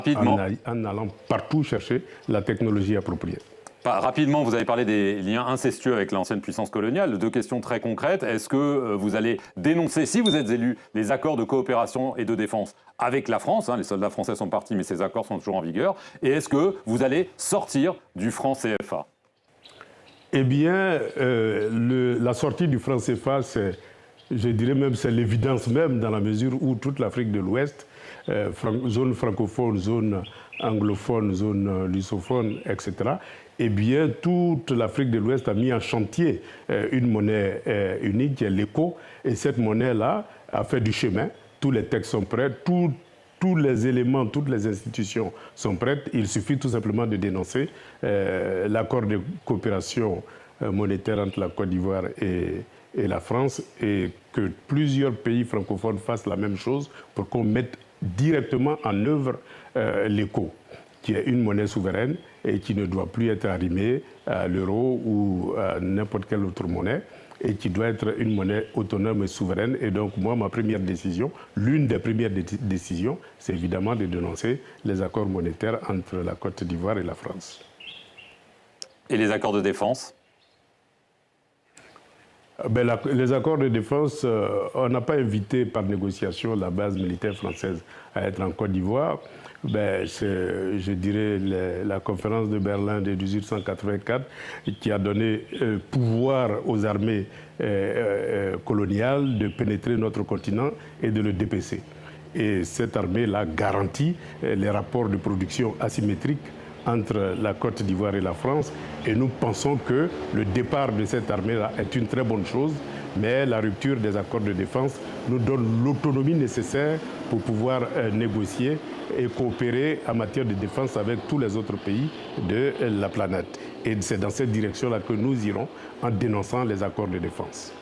Rapidement, en allant partout chercher la technologie appropriée. Rapidement, vous avez parlé des liens incestueux avec l'ancienne puissance coloniale. Deux questions très concrètes. Est-ce que vous allez dénoncer, si vous êtes élu, les accords de coopération et de défense avec la France, les soldats français sont partis, mais ces accords sont toujours en vigueur. Et est-ce que vous allez sortir du franc CFA? Eh bien, la sortie du franc CFA, je dirais même c'est l'évidence même dans la mesure où toute l'Afrique de l'Ouest, zone francophone, zone anglophone, zone lusophone, etc., eh bien, toute l'Afrique de l'Ouest a mis en chantier une monnaie unique, qui est l'éco, et cette monnaie-là a fait du chemin. Tous les textes sont prêts, tous les éléments, toutes les institutions sont prêtes. Il suffit tout simplement de dénoncer l'accord de coopération monétaire entre la Côte d'Ivoire et la France et que plusieurs pays francophones fassent la même chose pour qu'on mette directement en œuvre l'éco, qui est une monnaie souveraine et qui ne doit plus être arrimée à l'euro ou à n'importe quelle autre monnaie, et qui doit être une monnaie autonome et souveraine. Et donc, moi, ma première décision, l'une des premières décisions, c'est évidemment de dénoncer les accords monétaires entre la Côte d'Ivoire et la France. Et les accords de défense? Les accords de défense, on n'a pas invité par négociation la base militaire française à être en Côte d'Ivoire. Je dirais la conférence de Berlin de 1884 qui a donné pouvoir aux armées coloniales de pénétrer notre continent et de le dépecer. Et cette armée-là garantit les rapports de production asymétriques entre la Côte d'Ivoire et la France. Et nous pensons que le départ de cette armée-là est une très bonne chose, mais la rupture des accords de défense nous donne l'autonomie nécessaire pour pouvoir négocier et coopérer en matière de défense avec tous les autres pays de la planète. Et c'est dans cette direction-là que nous irons en dénonçant les accords de défense.